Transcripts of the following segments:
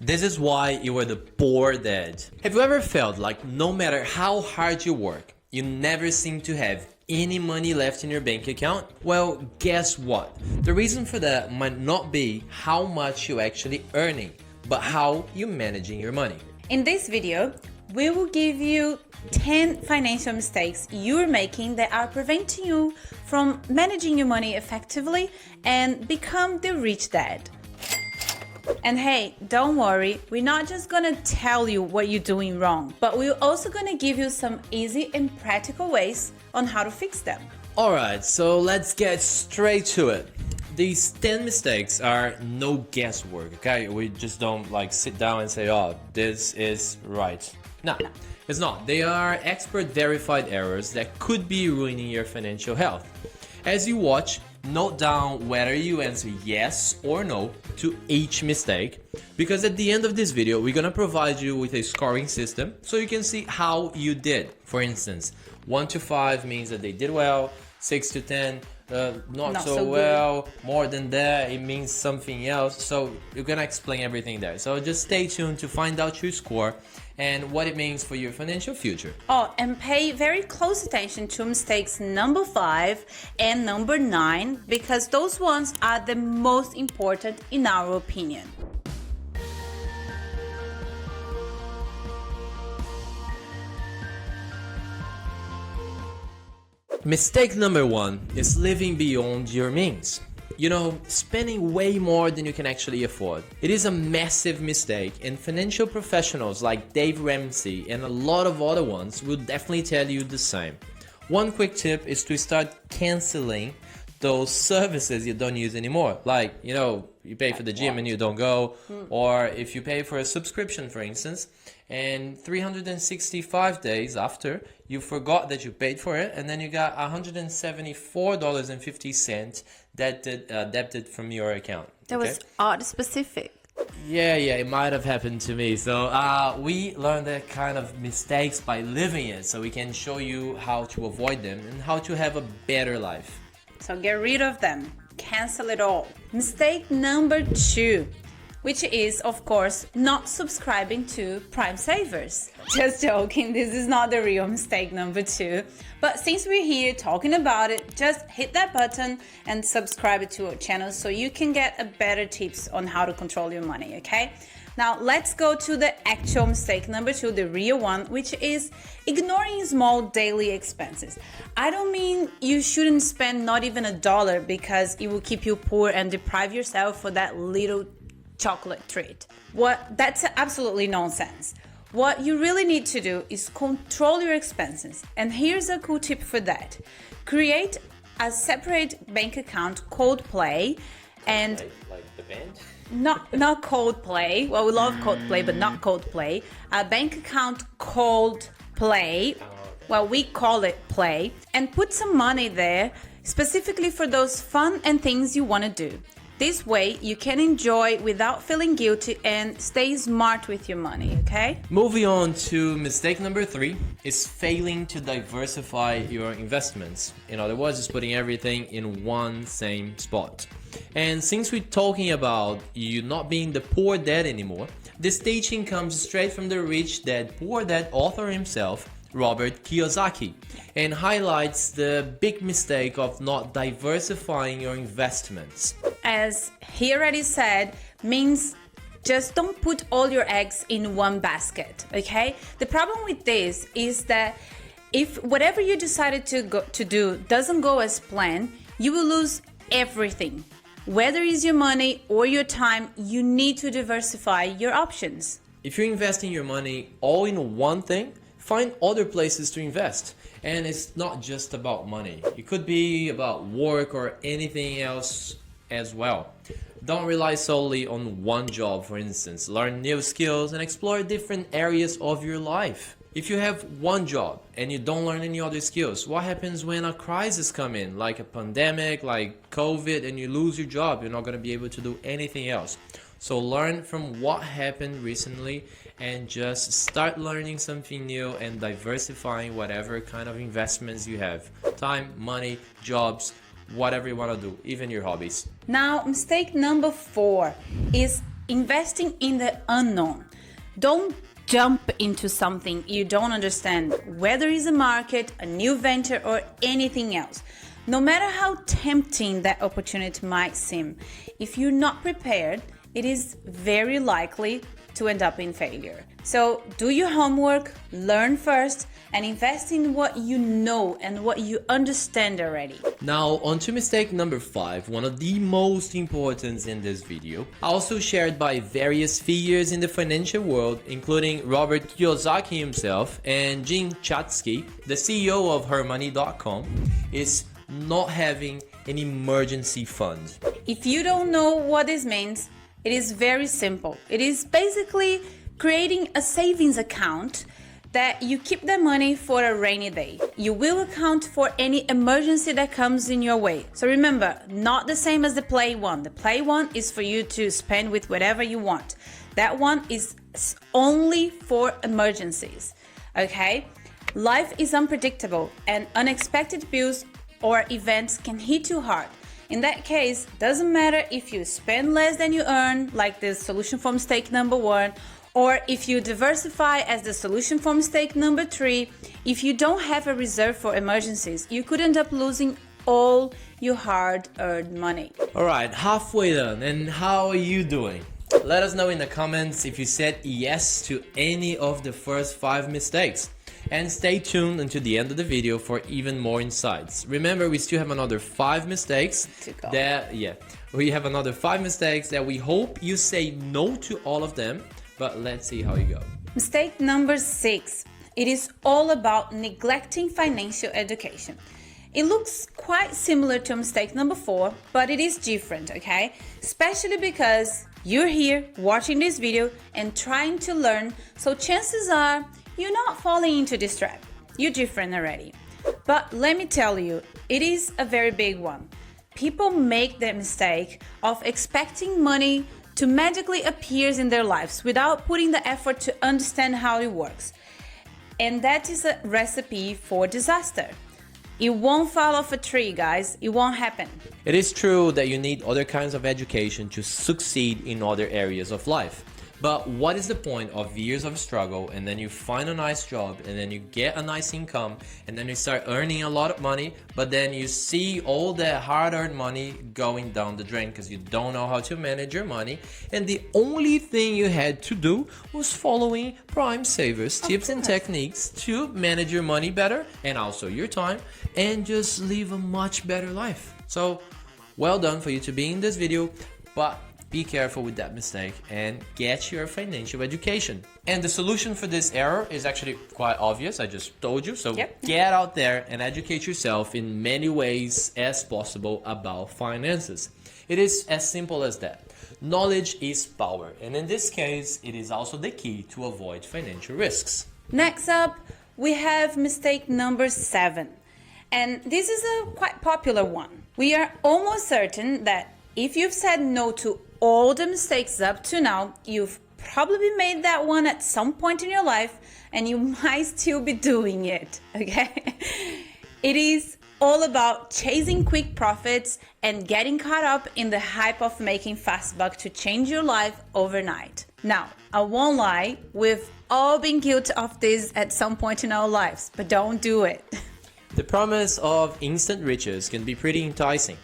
This is why you are the poor dad. Have you ever felt like no matter how hard you work, you never seem to have any money left in your bank account? Well, guess what? The reason for that might not be how much you're actually earning, but how you're managing your money. In this video, we will give you 10 financial mistakes you're making that are preventing you from managing your money effectively and become the rich dad. And hey, don't worry, we're not just gonna tell you what you're doing wrong, but we're also gonna give you some easy and practical ways on how to fix them. Alright, so let's get straight to it. These 10 mistakes are no guesswork, okay? We just don't like sit down and say, oh, this is right. No, it's not. They are expert verified errors that could be ruining your financial health. As you watch, note down whether you answer yes or no to each mistake, because at the end of this video we're gonna provide you with a scoring system so you can see how you did. For instance, 1 to 5 means that they did well, 6 to 10 not so well, more than that it means something else. So you're gonna explain everything there, so just stay tuned to find out your score and what it means for your financial future. Oh, and pay very close attention to mistakes number 5 and number 9, because those ones are the most important in our opinion. Mistake number 1 is living beyond your means. You know, spending way more than you can actually afford. It is a massive mistake, and financial professionals like Dave Ramsey and a lot of other ones will definitely tell you the same. One quick tip is to start canceling those services you don't use anymore. Like, you know, you pay for the gym and you don't go, or if you pay for a subscription, for instance, and 365 days after, you forgot that you paid for it, and then you got $174.50 debited from your account. That was odd specific. Yeah, it might have happened to me. So we learned that kind of mistakes by living it, so we can show you how to avoid them and how to have a better life. So get rid of them. Cancel it all. Mistake number 2, which is, of course, not subscribing to Prime Savers. Just joking, this is not the real mistake number 2. But since we're here talking about it, just hit that button and subscribe to our channel so you can get a better tips on how to control your money, okay? Now let's go to the actual mistake number 2, the real one, which is ignoring small daily expenses. I don't mean you shouldn't spend not even $1 because it will keep you poor and deprive yourself for that little chocolate treat. That's absolutely nonsense. What you really need to do is control your expenses. And here's a cool tip for that. Create a separate bank account called Play, and like the band? Not Coldplay. Well, we love Coldplay, but not Coldplay. A bank account called Play. Well, we call it Play, and put some money there specifically for those fun and things you want to do. This way you can enjoy without feeling guilty and stay smart with your money, okay? Moving on to mistake number 3 is failing to diversify your investments. In other words, just putting everything in one same spot. And since we're talking about you not being the poor dad anymore, this teaching comes straight from the Rich Dad Poor Dad author himself, Robert Kiyosaki, and highlights the big mistake of not diversifying your investments. As he already said, means just don't put all your eggs in one basket, okay? The problem with this is that if whatever you decided to do doesn't go as planned, you will lose everything. Whether it's your money or your time, you need to diversify your options. If you're investing your money all in one thing, find other places to invest. And it's not just about money. It could be about work or anything else as well. Don't rely solely on one job, for instance. Learn new skills and explore different areas of your life. If you have one job and you don't learn any other skills, what happens when a crisis comes in, like a pandemic, like COVID, and you lose your job? You're not going to be able to do anything else. So learn from what happened recently and just start learning something new and diversifying whatever kind of investments you have. Time, money, jobs, whatever you want to do, even your hobbies. Now, mistake number 4 is investing in the unknown. Don't jump into something you don't understand, whether it's a market, a new venture, or anything else. No matter how tempting that opportunity might seem, if you're not prepared, it is very likely to end up in failure. So do your homework, learn first, and invest in what you know and what you understand already. Now on to mistake number 5, one of the most important in this video, also shared by various figures in the financial world, including Robert Kiyosaki himself and Jim Chatsky, the CEO of hermoney.com, is not having an emergency fund. If you don't know what this means, it is very simple. It is basically creating a savings account that you keep the money for a rainy day. You will account for any emergency that comes in your way. So remember, not the same as the play one. The play one is for you to spend with whatever you want. That one is only for emergencies, okay? Life is unpredictable and unexpected bills or events can hit you hard. In that case, doesn't matter if you spend less than you earn, like the solution for mistake number 1, or if you diversify as the solution for mistake number 3, if you don't have a reserve for emergencies, you could end up losing all your hard-earned money. Alright, halfway done, and how are you doing? Let us know in the comments if you said yes to any of the first 5 mistakes. And stay tuned until the end of the video for even more insights. Remember, we still have another 5 mistakes we have another 5 mistakes that we hope you say no to all of them, but let's see how you go. Mistake number 6. It is all about neglecting financial education. It looks quite similar to mistake number 4, but it is different, okay? Especially because you're here watching this video and trying to learn, so chances are you're not falling into this trap. You're different already. But let me tell you, it is a very big one. People make the mistake of expecting money to magically appear in their lives without putting the effort to understand how it works. And that is a recipe for disaster. It won't fall off a tree, guys. It won't happen. It is true that you need other kinds of education to succeed in other areas of life. But what is the point of years of struggle and then you find a nice job and then you get a nice income and then you start earning a lot of money, but then you see all that hard-earned money going down the drain because you don't know how to manage your money, and the only thing you had to do was following Prime Savers tips and techniques to manage your money better and also your time and just live a much better life. So well done for you to be in this video, but be careful with that mistake and get your financial education. And the solution for this error is actually quite obvious. I just told you. So Get out there and educate yourself in many ways as possible about finances. It is as simple as that. Knowledge is power. And in this case, it is also the key to avoid financial risks. Next up, we have mistake number 7. And this is a quite popular one. We are almost certain that if you've said no to all the mistakes up to now, you've probably made that one at some point in your life and you might still be doing it, okay? It is all about chasing quick profits and getting caught up in the hype of making fast buck to change your life overnight. Now, I won't lie, we've all been guilty of this at some point in our lives, but don't do it. The promise of instant riches can be pretty enticing,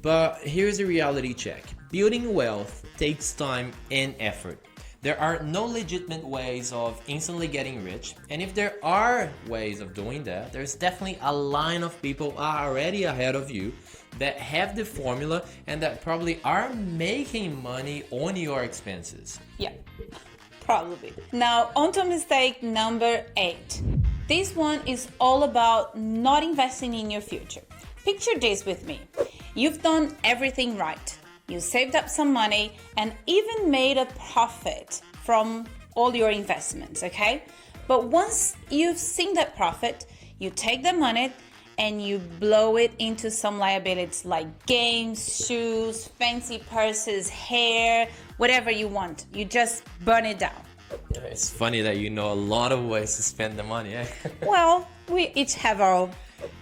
but here's a reality check. Building wealth takes time and effort. There are no legitimate ways of instantly getting rich, and if there are ways of doing that, there's definitely a line of people already ahead of you that have the formula and that probably are making money on your expenses. Yeah, probably. Now, on to mistake number 8. This one is all about not investing in your future. Picture this with me. You've done everything right. You saved up some money and even made a profit from all your investments, okay? But once you've seen that profit, you take the money and you blow it into some liabilities like games, shoes, fancy purses, hair, whatever you want. You just burn it down. It's funny that you know a lot of ways to spend the money, eh? Well, we each have our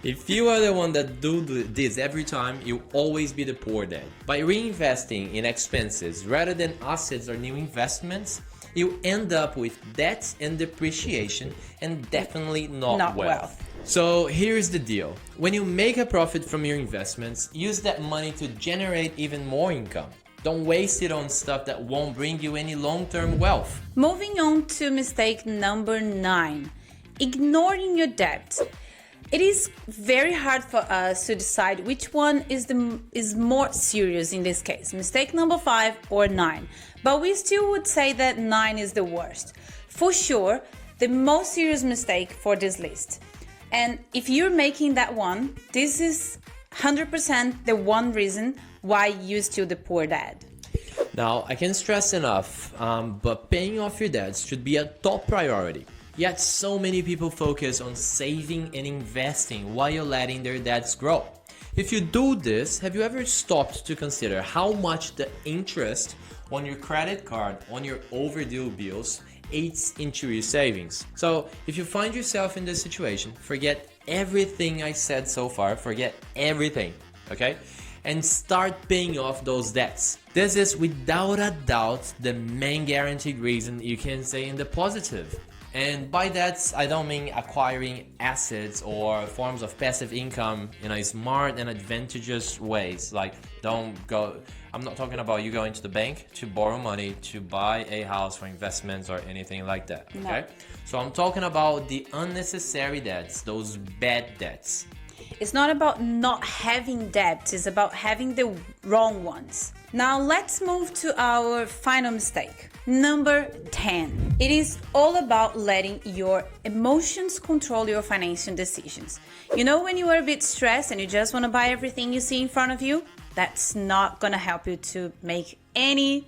If you are the one that do this every time, you'll always be the poor dad. By reinvesting in expenses rather than assets or new investments, you end up with debt and depreciation and definitely not wealth. So here's the deal. When you make a profit from your investments, use that money to generate even more income. Don't waste it on stuff that won't bring you any long-term wealth. Moving on to mistake number 9, ignoring your debt. It is very hard for us to decide which one is more serious in this case, mistake number 5 or 9. But we still would say that 9 is the worst. For sure, the most serious mistake for this list. And if you're making that one, this is 100% the one reason why you're still the poor dad. Now, I can't stress enough, but paying off your debts should be a top priority. Yet so many people focus on saving and investing while you're letting their debts grow. If you do this, have you ever stopped to consider how much the interest on your credit card, on your overdue bills, eats into your savings? So if you find yourself in this situation, forget everything I said so far, forget everything, okay? And start paying off those debts. This is without a doubt the main guaranteed reason you can say in the positive. And by that, I don't mean acquiring assets or forms of passive income in a smart and advantageous ways. Like, I'm not talking about you going to the bank to borrow money to buy a house for investments or anything like that, okay? No. So I'm talking about the unnecessary debts, those bad debts. It's not about not having debts, it's about having the wrong ones. Now let's move to our final mistake. Number 10. It is all about letting your emotions control your financial decisions. You know, when you are a bit stressed and you just want to buy everything you see in front of you, that's not going to help you to make any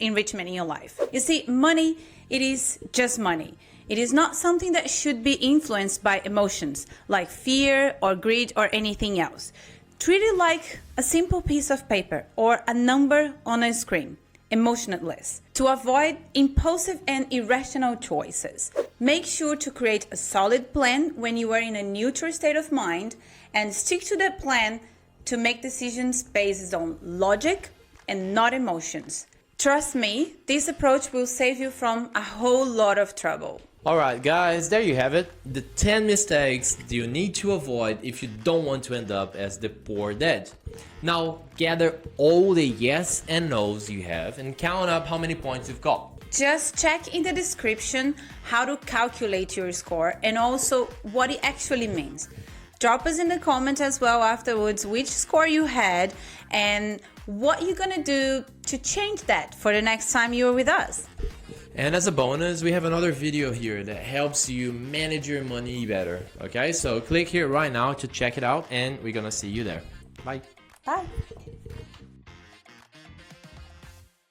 enrichment in your life. You see, money, it is just money. It is not something that should be influenced by emotions like fear or greed or anything else. Treat it like a simple piece of paper or a number on a screen, emotionless. To avoid impulsive and irrational choices, make sure to create a solid plan when you are in a neutral state of mind and stick to that plan to make decisions based on logic and not emotions. Trust me, this approach will save you from a whole lot of trouble. Alright guys, there you have it. The 10 mistakes you need to avoid if you don't want to end up as the poor dad. Now gather all the yes and no's you have and count up how many points you've got. Just check in the description how to calculate your score and also what it actually means. Drop us in the comments as well afterwards which score you had and what you're gonna do to change that for the next time you're with us. And as a bonus, we have another video here that helps you manage your money better. Okay, so click here right now to check it out and we're gonna see you there. Bye. Bye.